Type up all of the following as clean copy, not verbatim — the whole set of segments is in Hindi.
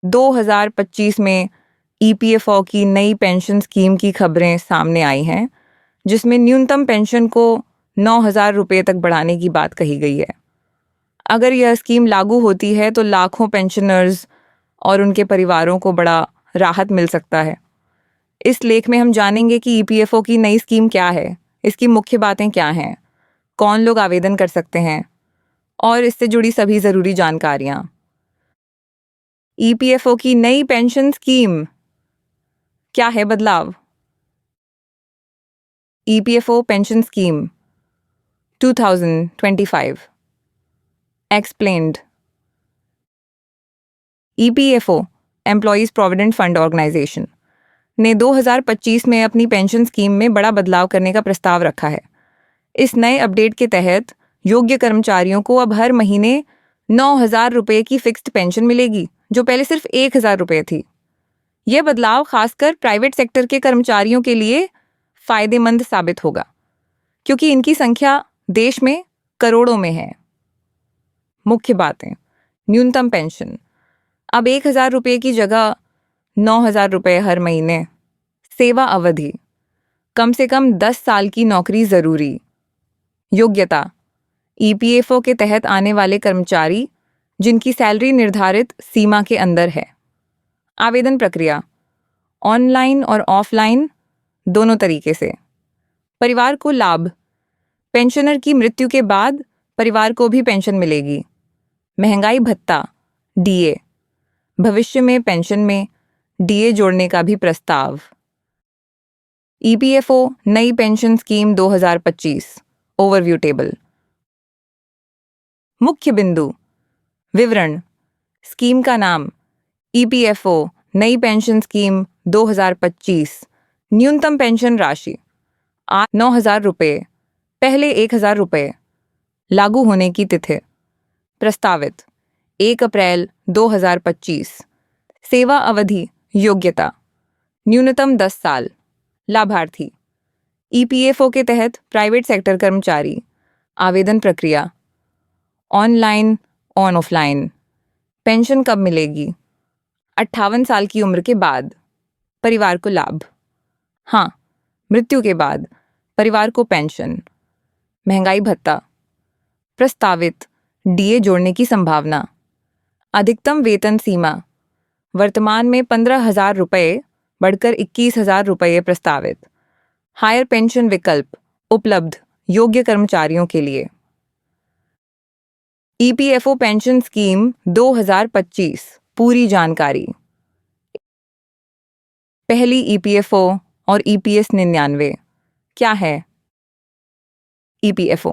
2025 में ईपीएफओ की नई पेंशन स्कीम की खबरें सामने आई हैं, जिसमें न्यूनतम पेंशन को 9,000 रुपये तक बढ़ाने की बात कही गई है। अगर यह स्कीम लागू होती है तो लाखों पेंशनर्स और उनके परिवारों को बड़ा राहत मिल सकता है। इस लेख में हम जानेंगे कि ईपीएफओ की नई स्कीम क्या है, इसकी मुख्य बातें क्या हैं, कौन लोग आवेदन कर सकते हैं और इससे जुड़ी सभी ज़रूरी जानकारियाँ। ईपीएफओ की नई पेंशन स्कीम क्या है बदलाव? EPFO pension scheme 2025 explained. EPFO employees provident fund organisation ने 2025 में अपनी पेंशन स्कीम में बड़ा बदलाव करने का प्रस्ताव रखा है। इस नए अपडेट के तहत योग्य कर्मचारियों को अब हर महीने 9,000 रुपये की फिक्स्ड पेंशन मिलेगी, जो पहले सिर्फ 1,000 रुपये थी। यह बदलाव खासकर प्राइवेट सेक्टर के कर्मचारियों के लिए फायदेमंद साबित होगा, क्योंकि इनकी संख्या देश में करोड़ों में है। मुख्य बातें: न्यूनतम पेंशन अब 1,000 रुपये की जगह 9,000 रुपये हर महीने। सेवा अवधि कम से कम 10 साल की नौकरी जरूरी। योग्यता ईपीएफओ के तहत आने वाले कर्मचारी जिनकी सैलरी निर्धारित सीमा के अंदर है। आवेदन प्रक्रिया ऑनलाइन और ऑफलाइन दोनों तरीके से। परिवार को लाभ पेंशनर की मृत्यु के बाद परिवार को भी पेंशन मिलेगी। महंगाई भत्ता डीए भविष्य में पेंशन में डीए जोड़ने का भी प्रस्ताव। ईपीएफओ नई पेंशन स्कीम 2025 ओवरव्यू टेबल। मुख्य बिंदु विवरण स्कीम का नाम ईपीएफओ नई पेंशन स्कीम 2025 न्यूनतम पेंशन राशि 9,000 रुपये पहले 1,000 रुपये लागू होने की तिथि प्रस्तावित 1 अप्रैल 2025 सेवा अवधि योग्यता न्यूनतम 10 साल लाभार्थी ईपीएफओ के तहत प्राइवेट सेक्टर कर्मचारी आवेदन प्रक्रिया ऑनलाइन ऑफलाइन पेंशन कब मिलेगी 58 साल की उम्र के बाद परिवार को लाभ मृत्यु के बाद परिवार को पेंशन महंगाई भत्ता प्रस्तावित डीए जोड़ने की संभावना अधिकतम वेतन सीमा वर्तमान में 15,000 रुपये बढ़कर 21,000 रुपये प्रस्तावित हायर पेंशन विकल्प उपलब्ध योग्य कर्मचारियों के लिए ईपीएफओ पेंशन स्कीम 2025 पूरी जानकारी पहली ईपीएफओ और ईपीएस 99 क्या है? ईपीएफओ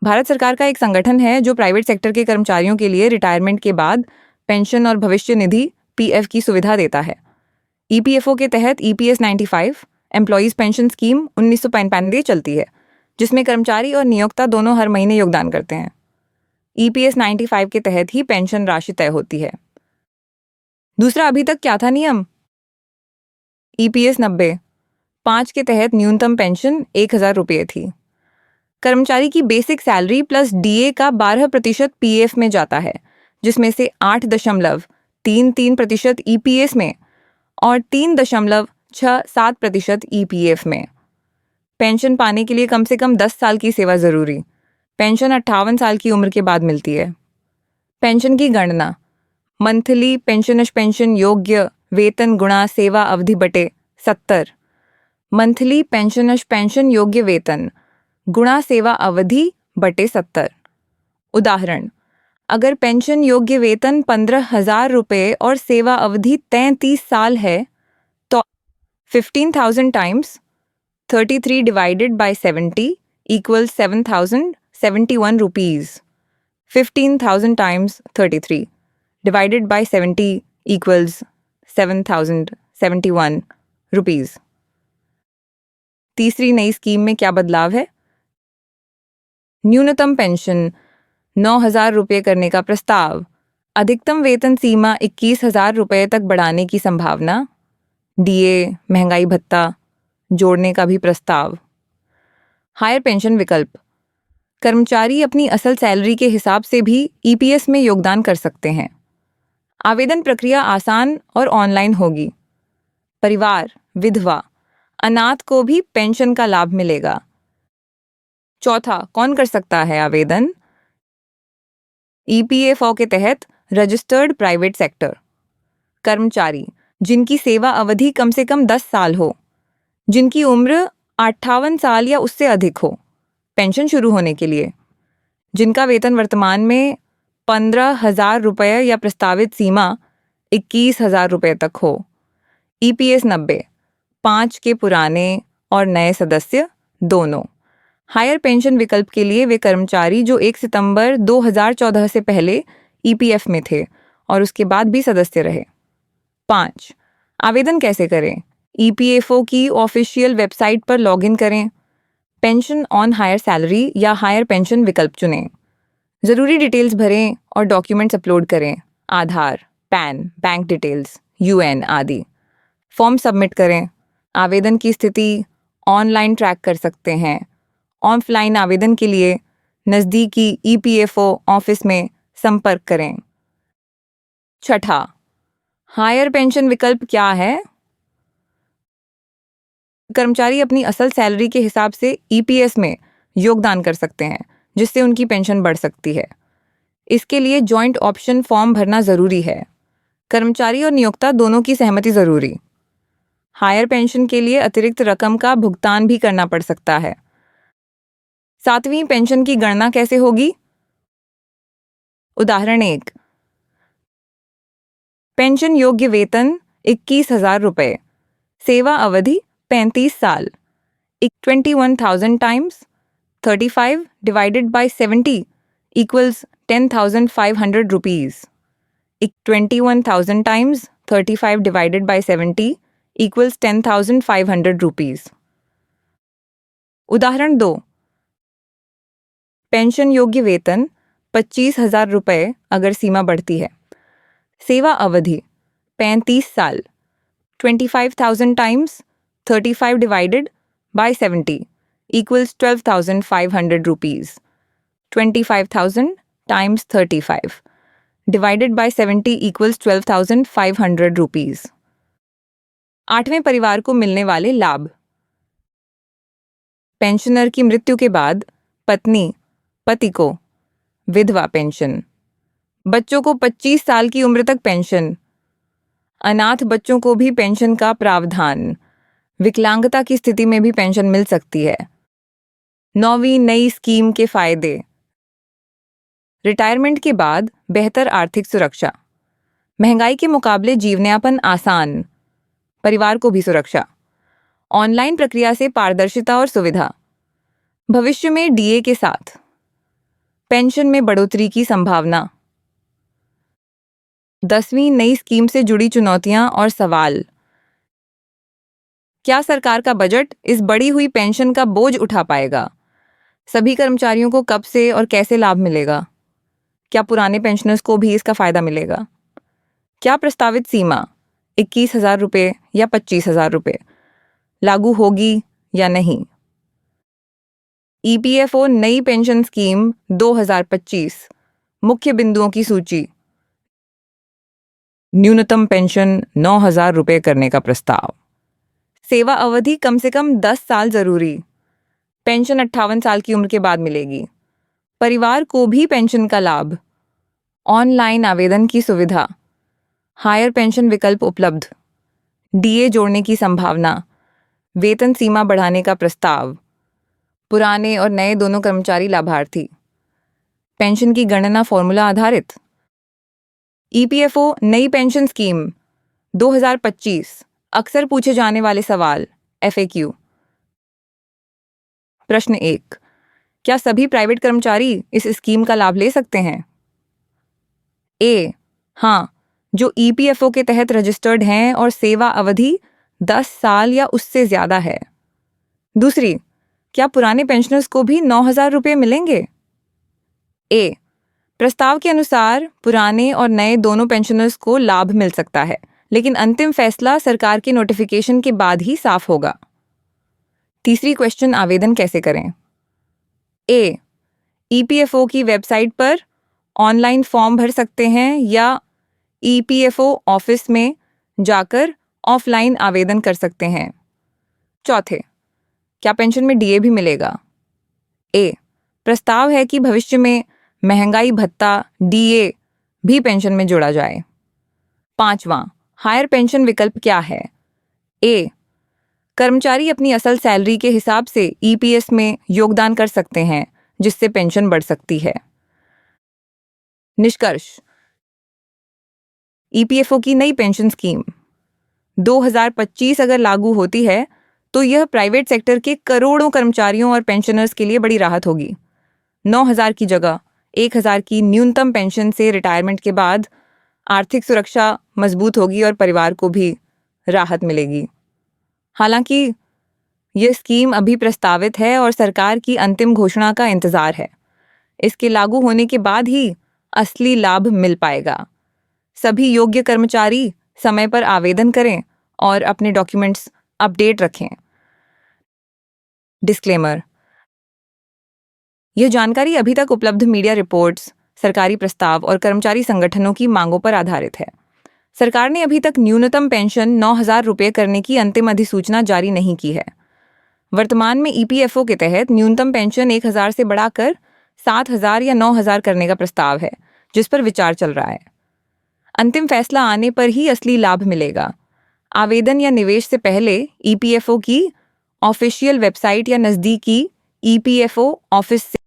भारत सरकार का एक संगठन है जो प्राइवेट सेक्टर के कर्मचारियों के लिए रिटायरमेंट के बाद पेंशन और भविष्य निधि पीएफ की सुविधा देता है। ईपीएफओ के तहत ईपीएस 95 एम्प्लॉयज़ पेंशन स्कीम 1995 चलती है, जिसमें कर्मचारी और नियोक्ता दोनों हर महीने योगदान करते हैं। ईपीएस 95 के तहत ही पेंशन राशि तय होती है। दूसरा अभी तक क्या था नियम? ईपीएस 90 5 के तहत न्यूनतम पेंशन 1,000 रुपये थी। कर्मचारी की बेसिक सैलरी प्लस डीए का 12% पीएफ में जाता है, जिसमें से 8.33% ईपीएस में और 3.67% ईपीएफ में। पेंशन पाने के लिए कम से कम 10 साल की सेवा जरूरी। पेंशन 58 साल की उम्र के बाद मिलती है। पेंशन की गणना मंथली पेंशन योग्य वेतन गुणा सेवा अवधि बटे 70। मंथली पेंशन योग्य वेतन गुणा सेवा अवधि बटे 70। उदाहरण, अगर पेंशन योग्य वेतन 15,000 रुपये और सेवा अवधि 33 साल है तो 15,000 times 33 divided by 70 equal 7,071 rupees. 15,000 times 33 divided by 70 equals 7,071 rupees. तीसरी नई स्कीम में क्या बदलाव है? न्यूनतम पेंशन 9,000 रुपये करने का प्रस्ताव। अधिकतम वेतन सीमा 21,000 रुपये तक बढ़ाने की संभावना। डीए महंगाई भत्ता जोड़ने का भी प्रस्ताव। हायर पेंशन विकल्प कर्मचारी अपनी असल सैलरी के हिसाब से भी ईपीएस में योगदान कर सकते हैं। आवेदन प्रक्रिया आसान और ऑनलाइन होगी। परिवार, विधवा, अनाथ को भी पेंशन का लाभ मिलेगा। चौथा, कौन कर सकता है आवेदन? ईपीएफओ के तहत रजिस्टर्ड प्राइवेट सेक्टर कर्मचारी जिनकी सेवा अवधि कम से कम 10 साल हो, जिनकी उम्र 58 साल या उससे अधिक हो पेंशन शुरू होने के लिए, जिनका वेतन वर्तमान में 15,000 रुपये या प्रस्तावित सीमा 21,000 रुपये तक हो। ईपीएस 90, 5 के पुराने और नए सदस्य दोनों। हायर पेंशन विकल्प के लिए वे कर्मचारी जो 1 सितंबर 2014 से पहले ईपीएफ में थे और उसके बाद भी सदस्य रहे। 5. आवेदन कैसे करें? ईपीएफओ की ऑफिशियल वेबसाइट पर लॉगिन करें। पेंशन ऑन हायर सैलरी या हायर पेंशन विकल्प चुनें। ज़रूरी डिटेल्स भरें और डॉक्यूमेंट्स अपलोड करें। आधार, पैन, बैंक डिटेल्स, यूएन आदि। फॉर्म सबमिट करें। आवेदन की स्थिति ऑनलाइन ट्रैक कर सकते हैं। ऑफलाइन आवेदन के लिए नज़दीकी ईपीएफओ ऑफिस में संपर्क करें। छठा, हायर पेंशन विकल्प क्या है? कर्मचारी अपनी असल सैलरी के हिसाब से ईपीएस में योगदान कर सकते हैं, जिससे उनकी पेंशन बढ़ सकती है। इसके लिए जॉइंट ऑप्शन फॉर्म भरना जरूरी है। कर्मचारी और नियोक्ता दोनों की सहमति जरूरी। हायर पेंशन के लिए अतिरिक्त रकम का भुगतान भी करना पड़ सकता है। 7वीं पेंशन की गणना कैसे होगी? उदाहरण 1, पेंशन योग्य वेतन 21,000 रुपये, सेवा अवधि 35 साल, 21,000 times 35 divided by 70 equals 10,500 rupees. 21,000 times 35 divided by 70 equals 10,500 rupees. उदाहरण 2, पेंशन योग्य वेतन 25,000 रुपये अगर सीमा बढ़ती है। सेवा अवधि 35 साल, 25,000 times 35 divided by 70 equals 12,500 rupees. 25,000 times 35 divided by 70 equals 12,500 rupees. 8वें परिवार को मिलने वाले लाभ। पेंशनर की मृत्यु के बाद पत्नी, पति को विधवा पेंशन, बच्चों को 25 साल की उम्र तक पेंशन, अनाथ बच्चों को भी पेंशन का प्रावधान, विकलांगता की स्थिति में भी पेंशन मिल सकती है। 9वीं नई स्कीम के फायदे। रिटायरमेंट के बाद बेहतर आर्थिक सुरक्षा, महंगाई के मुकाबले जीवनयापन आसान, परिवार को भी सुरक्षा, ऑनलाइन प्रक्रिया से पारदर्शिता और सुविधा, भविष्य में डीए के साथ पेंशन में बढ़ोतरी की संभावना। 10वीं नई स्कीम से जुड़ी चुनौतियां और सवाल। क्या सरकार का बजट इस बढ़ी हुई पेंशन का बोझ उठा पाएगा? सभी कर्मचारियों को कब से और कैसे लाभ मिलेगा? क्या पुराने पेंशनर्स को भी इसका फायदा मिलेगा? क्या प्रस्तावित सीमा 21,000 रुपये या 25,000 रुपये लागू होगी या नहीं? ईपीएफओ नई पेंशन स्कीम 2025 मुख्य बिंदुओं की सूची। न्यूनतम पेंशन 9,000 रुपये करने का प्रस्ताव। सेवा अवधि कम से कम 10 साल जरूरी। पेंशन 58 साल की उम्र के बाद मिलेगी। परिवार को भी पेंशन का लाभ। ऑनलाइन आवेदन की सुविधा। हायर पेंशन विकल्प उपलब्ध। डीए जोड़ने की संभावना। वेतन सीमा बढ़ाने का प्रस्ताव। पुराने और नए दोनों कर्मचारी लाभार्थी। पेंशन की गणना फॉर्मूला आधारित। ईपीएफओ नई पेंशन स्कीम 2025 अक्सर पूछे जाने वाले सवाल एफएक्यू। प्रश्न 1, क्या सभी प्राइवेट कर्मचारी इस स्कीम का लाभ ले सकते हैं? ए, हाँ, जो ईपीएफओ के तहत रजिस्टर्ड हैं और सेवा अवधि 10 साल या उससे ज्यादा है। दूसरी, क्या पुराने पेंशनर्स को भी 9,000 रुपये मिलेंगे? ए, प्रस्ताव के अनुसार पुराने और नए दोनों पेंशनर्स को लाभ मिल सकता है, लेकिन अंतिम फैसला सरकार के नोटिफिकेशन के बाद ही साफ होगा। तीसरी क्वेश्चन, आवेदन कैसे करें? ए, ईपीएफओ की वेबसाइट पर ऑनलाइन फॉर्म भर सकते हैं या ईपीएफओ ऑफिस में जाकर ऑफलाइन आवेदन कर सकते हैं। चौथे, क्या पेंशन में डीए भी मिलेगा? ए, प्रस्ताव है कि भविष्य में महंगाई भत्ता डीए भी पेंशन में जोड़ा जाए। पांचवां, हायर पेंशन विकल्प क्या है? ए, कर्मचारी अपनी असल सैलरी के हिसाब से ईपीएस में योगदान कर सकते हैं, जिससे पेंशन बढ़ सकती है। निष्कर्ष, ईपीएफओ की नई पेंशन स्कीम 2025 अगर लागू होती है तो यह प्राइवेट सेक्टर के करोड़ों कर्मचारियों और पेंशनर्स के लिए बड़ी राहत होगी। 9,000 की जगह 1,000 की न्यूनतम पेंशन से रिटायरमेंट के बाद आर्थिक सुरक्षा मजबूत होगी और परिवार को भी राहत मिलेगी। हालांकि यह स्कीम अभी प्रस्तावित है और सरकार की अंतिम घोषणा का इंतजार है। इसके लागू होने के बाद ही असली लाभ मिल पाएगा। सभी योग्य कर्मचारी समय पर आवेदन करें और अपने डॉक्यूमेंट्स अपडेट रखें। डिस्क्लेमर, यह जानकारी अभी तक उपलब्ध मीडिया रिपोर्ट्स, सरकारी प्रस्ताव और कर्मचारी संगठनों की मांगों पर आधारित है। सरकार ने अभी तक न्यूनतम पेंशन 9,000 रुपये करने की अंतिम अधिसूचना जारी नहीं की है। वर्तमान में ईपीएफओ के तहत न्यूनतम पेंशन 1,000 से बढ़ाकर 7,000 या 9,000 करने का प्रस्ताव है, जिस पर विचार चल रहा है। अंतिम फैसला आने पर ही असली लाभ मिलेगा। आवेदन या निवेश से पहले ईपीएफओ की ऑफिशियल वेबसाइट या नज़दीकी ईपीएफओ ऑफिस से